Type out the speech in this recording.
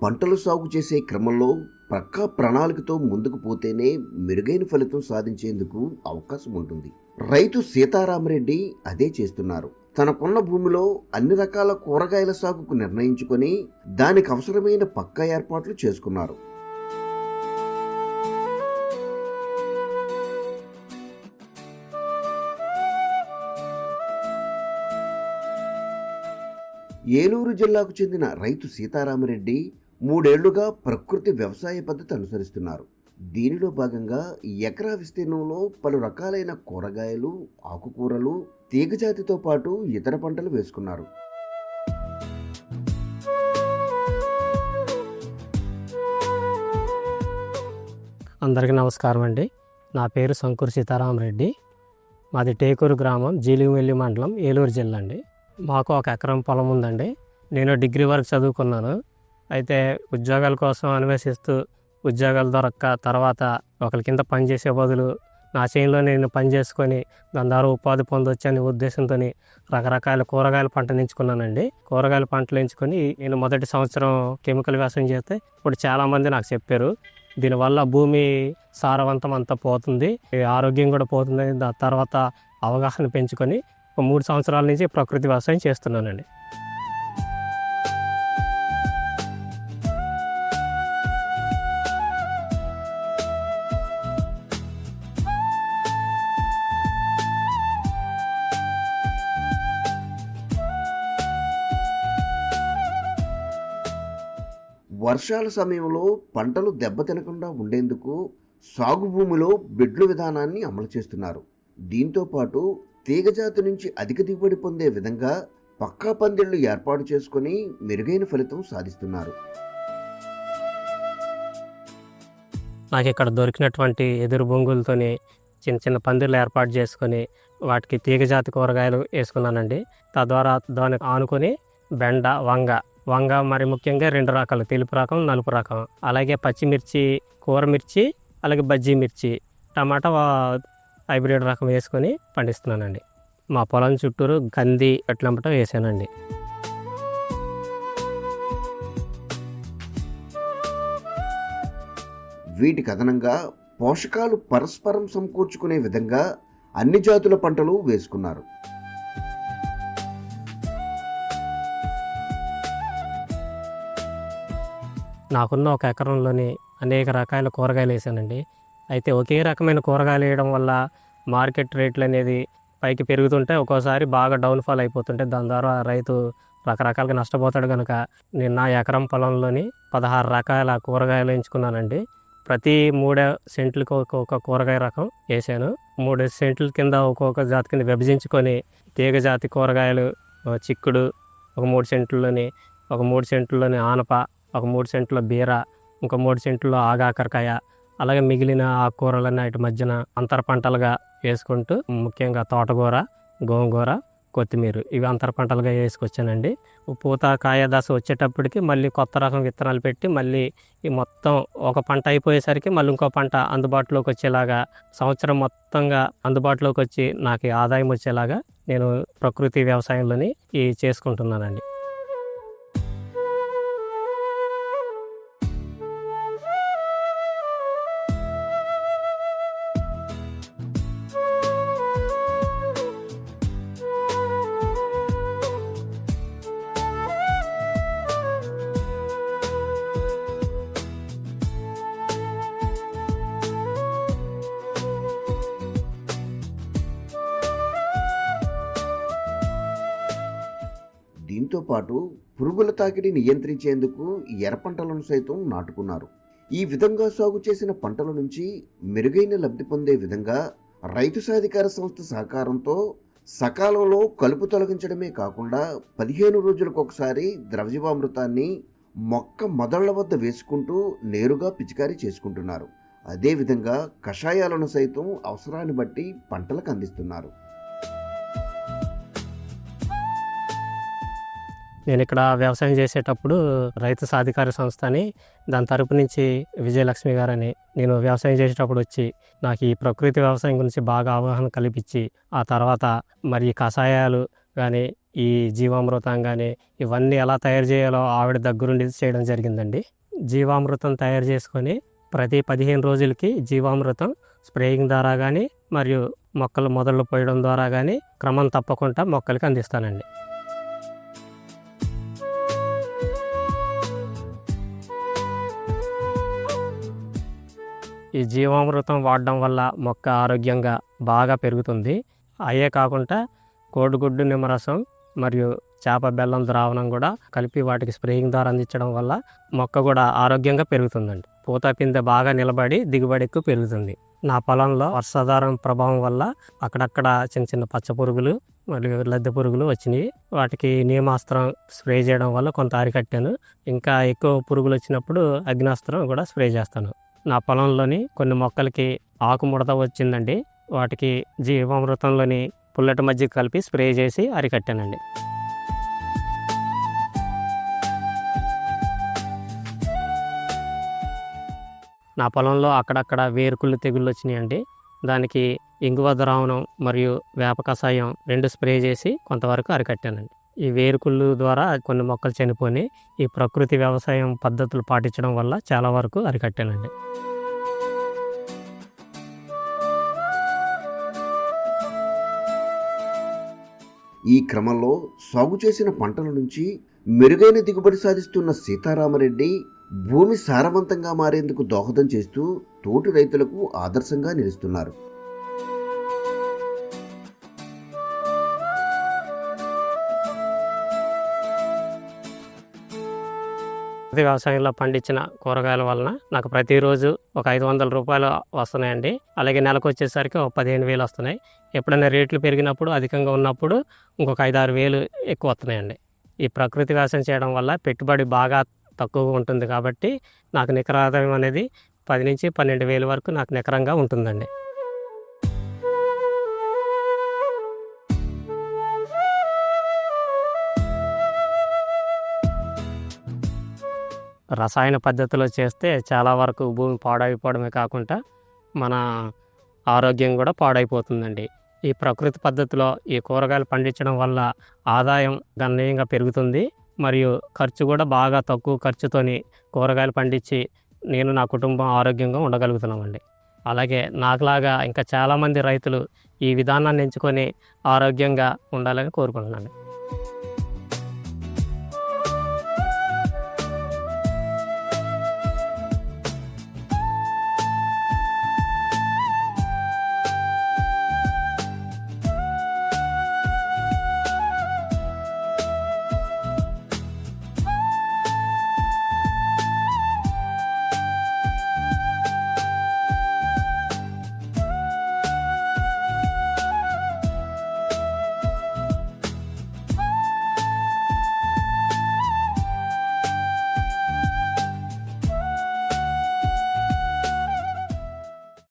పంటలు సాగు చేసే క్రమంలో పక్కా ప్రణాళికతో ముందుకు పోతేనే మెరుగైన ఫలితం సాధించేందుకు అవకాశం ఉంటుంది. రైతు సీతారామరెడ్డి అదే చేస్తున్నారు. తనకున్న భూమిలో అన్ని రకాల కూరగాయల సాగుకు నిర్ణయించుకొని దానికి అవసరమైన పక్కా ఏర్పాట్లు చేసుకున్నారు. ఏలూరు జిల్లాకు చెందిన రైతు సీతారామరెడ్డి 3 ఏళ్లుగా ప్రకృతి వ్యవసాయ పద్ధతి అనుసరిస్తున్నారు. దీనిలో భాగంగా ఎకరా విస్తీర్ణంలో పలు రకాలైన కూరగాయలు, ఆకుకూరలు, తీగజాతితో పాటు ఇతర పంటలు వేసుకున్నారు. అందరికీ నమస్కారం అండి. నా పేరు సంకూరు సీతారామరెడ్డి. మాది టేకూరు గ్రామం, జీలింవెల్లి మండలం, ఏలూరు జిల్లా అండి. మాకు 1 ఎకరం పొలం ఉందండి. నేను డిగ్రీ వరకు చదువుకున్నాను. అయితే ఉద్యోగాల కోసం అన్వేషిస్తూ ఉద్యోగాలు దొరక్క తర్వాత ఒకరి కింద పనిచేసే బదులు నా చేనులో నేను పని చేసుకొని దాని ద్వారా ఉపాధి పొందొచ్చనే ఉద్దేశంతో రకరకాల కూరగాయల పంటను ఎంచుకున్నానండి. కూరగాయల పంటలు ఎంచుకొని నేను మొదటి సంవత్సరం కెమికల్ వ్యవసాయం చేస్తే ఇప్పుడు చాలామంది నాకు చెప్పారు, దీనివల్ల భూమి సారవంతం అంతా పోతుంది, ఆరోగ్యం కూడా పోతుంది. దాని తర్వాత అవగాహన పెంచుకొని 3 సంవత్సరాల నుంచి ప్రకృతి వ్యవసాయం చేస్తున్నానండి. వర్షాల సమయంలో పంటలు దెబ్బతినకుండా ఉండేందుకు సాగు భూమిలో బెడ్లు విధానాన్ని అమలు చేస్తున్నారు. దీంతో పాటు తీగజాతి నుంచి అధిక దిగుబడి పొందే విధంగా పక్కా పందిళ్లు ఏర్పాటు చేసుకుని మెరుగైన ఫలితం సాధిస్తున్నారు. నాకు ఇక్కడ దొరికినటువంటి ఎదురు బొంగులతోని చిన్న చిన్న పందిర్లు ఏర్పాటు చేసుకొని వాటికి తీగజాతి కూరగాయలు వేసుకున్నానండి. తద్వారా దానికి ఆనుకొని బెండ, వంగ మరి ముఖ్యంగా 2 రకాలు, తెలుపు రకం, నలుపు రకం, అలాగే పచ్చిమిర్చి, కూరమిర్చి, అలాగే బజ్జీ మిర్చి, టమాటా హైబ్రిడ్ రకం వేసుకొని పండిస్తున్నానండి. మా పొలం చుట్టూరు కంది అట్లంపటం వేసానండి. వీటికి అదనంగా పోషకాలు పరస్పరం సమకూర్చుకునే విధంగా అన్ని జాతుల పంటలు వేసుకున్నారు. నాకున్న 1 ఎకరంలోని అనేక రకాల కూరగాయలు వేసానండి. అయితే ఒకే రకమైన కూరగాయలు వేయడం వల్ల మార్కెట్ రేట్లు అనేది పైకి పెరుగుతుంటే ఒక్కోసారి బాగా డౌన్ఫాల్ అయిపోతుంటే దాని ద్వారా రైతు రకరకాలుగా నష్టపోతాడు. కనుక నేను నా ఎకరం పొలంలోని 16 రకాల కూరగాయలు ఎంచుకున్నానండి. ప్రతి 3 సెంట్లకు ఒక్కొక్క కూరగాయ రకం వేసాను. 3 సెంట్ల కింద ఒక్కొక్క జాతి కింద విభజించుకొని తీగజాతి కూరగాయలు, చిక్కుడు ఒక 3 సెంట్లలోని, ఒక 3 సెంట్లలోని ఆనప, ఒక 3 సెంట్ల బీర, ఇంకో 3 సెంట్లో ఆగాకరకాయ, అలాగే మిగిలిన ఆకుకూరలన్నీ వాటి మధ్యన అంతర పంటలుగా వేసుకుంటూ ముఖ్యంగా తోటకూర, గోంగూర, కొత్తిమీర ఇవి అంతర పంటలుగా వేసుకొచ్చానండి. పూత కాయ దశ వచ్చేటప్పటికి మళ్ళీ కొత్త రకం విత్తనాలు పెట్టి మళ్ళీ ఈ మొత్తం ఒక పంట అయిపోయేసరికి మళ్ళీ ఇంకో పంట అందుబాటులోకి వచ్చేలాగా, సంవత్సరం మొత్తంగా అందుబాటులోకి వచ్చి నాకు ఆదాయం వచ్చేలాగా నేను ప్రకృతి వ్యవసాయంలోని చేసుకుంటున్నానండి. దిగుబడితో పాటు పురుగుల తాకిడి నియంత్రించేందుకు ఎర్ర పంటలను సైతం నాటుకున్నారు. ఈ విధంగా సాగు చేసిన పంటల నుంచి మెరుగైన లబ్ధి పొందే విధంగా రైతు సాధికార సంస్థ సహకారంతో సకాలంలో కలుపు తొలగించడమే కాకుండా 15 రోజులకు ఒకసారి ద్రవజీవామృతాన్ని మొక్క మొదళ్ల వద్ద వేసుకుంటూ నేరుగా పిచికారీ చేసుకుంటున్నారు. అదేవిధంగా కషాయాలను సైతం అవసరాన్ని బట్టి పంటలకు అందిస్తున్నారు. నేను ఇక్కడ వ్యవసాయం చేసేటప్పుడు రైతు సాధికార సంస్థ అని దాని తరపు నుంచి విజయలక్ష్మి గారని నేను వ్యవసాయం చేసేటప్పుడు వచ్చి నాకు ఈ ప్రకృతి వ్యవసాయం గురించి బాగా అవగాహన కల్పించి ఆ తర్వాత మరి కషాయాలు కానీ ఈ జీవామృతం కానీ ఇవన్నీ ఎలా తయారు చేయాలో ఆవిడ దగ్గరుండి చేయడం జరిగిందండి. జీవామృతం తయారు చేసుకొని ప్రతి 15 రోజులకి జీవామృతం స్ప్రేయింగ్ ద్వారా కానీ మరియు మొక్కలు మొదళ్ళు పోయడం ద్వారా కానీ క్రమం తప్పకుండా మొక్కలకి అందిస్తానండి. ఈ జీవామృతం వాడడం వల్ల మొక్క ఆరోగ్యంగా బాగా పెరుగుతుంది. అయ్యే కాకుండా కోడిగుడ్డు నిమ్మరసం మరియు చేప బెల్లం ద్రావణం కూడా కలిపి వాటికి స్ప్రేయింగ్ ద్వారా అందించడం వల్ల మొక్క కూడా ఆరోగ్యంగా పెరుగుతుందండి. పూత పిందె బాగా నిలబడి దిగుబడి ఎక్కువ పెరుగుతుంది. నా పొలంలో వర్షాధారం ప్రభావం వల్ల అక్కడక్కడ చిన్న చిన్న పచ్చ పురుగులు మరియు లద్దె పురుగులు వచ్చినాయి. వాటికి నీమాస్త్రం స్ప్రే చేయడం వల్ల కొంత అరికట్టాను. ఇంకా ఎక్కువ పురుగులు వచ్చినప్పుడు అగ్నాస్త్రం కూడా స్ప్రే చేస్తాను. నా పొలంలోని కొన్ని మొక్కలకి ఆకుముడత వచ్చిందండి. వాటికి జీవామృతంలోని పుల్లటి మజ్జిగ కలిపి స్ప్రే చేసి అరికట్టానండి. నా పొలంలో అక్కడక్కడ వేరుకుళ్ళు తెగుళ్ళు వచ్చినాయండి. దానికి ఇంగువ ద్రావణం మరియు వేప కషాయం 2 స్ప్రే చేసి కొంతవరకు అరికట్టానండి. ఈ వేరుకుళ్ళు ద్వారా కొన్ని మొక్కలు చనిపోయి ఈ ప్రకృతి వ్యవసాయం పద్ధతులు పాటించడం వల్ల చాలా వరకు అరికట్టానండి. ఈ క్రమంలో సాగు చేసిన పంటల నుంచి మెరుగైన దిగుబడి సాధిస్తున్న సీతారామరెడ్డి భూమి సారవంతంగా మారేందుకు దోహదం చేస్తూ తోటి రైతులకు ఆదర్శంగా నిలుస్తున్నారు. వ్యవసాయంలో పండించిన కూరగాయల వలన నాకు ప్రతిరోజు ఒక 500 రూపాయలు వస్తున్నాయండి. అలాగే నెలకు వచ్చేసరికి ఒక 15,000 వస్తున్నాయి. ఎప్పుడైనా రేట్లు పెరిగినప్పుడు అధికంగా ఉన్నప్పుడు ఇంకొక 5-6 వేలు ఎక్కువ వస్తున్నాయండి. ఈ ప్రకృతి వ్యవసాయం చేయడం వల్ల పెట్టుబడి బాగా తక్కువగా ఉంటుంది కాబట్టి నాకు నికర ఆదాయం అనేది 10 నుంచి 12,000 వరకు నాకు నికరంగా ఉంటుందండి. రసాయన పద్ధతిలో చేస్తే చాలా వరకు భూమి పాడైపోవడమే కాకుండా మన ఆరోగ్యం కూడా పాడైపోతుందండి. ఈ ప్రకృతి పద్ధతిలో ఈ కూరగాయలు పండించడం వల్ల ఆదాయం గణనీయంగా పెరుగుతుంది. మరియు ఖర్చు కూడా బాగా తక్కువ ఖర్చుతోని కూరగాయలు పండించి నేను నా కుటుంబం ఆరోగ్యంగా ఉండగలుగుతున్నామండి. అలాగే నాకులాగా ఇంకా చాలామంది రైతులు ఈ విధానాన్ని ఎంచుకొని ఆరోగ్యంగా ఉండాలని కోరుకుంటున్నాను.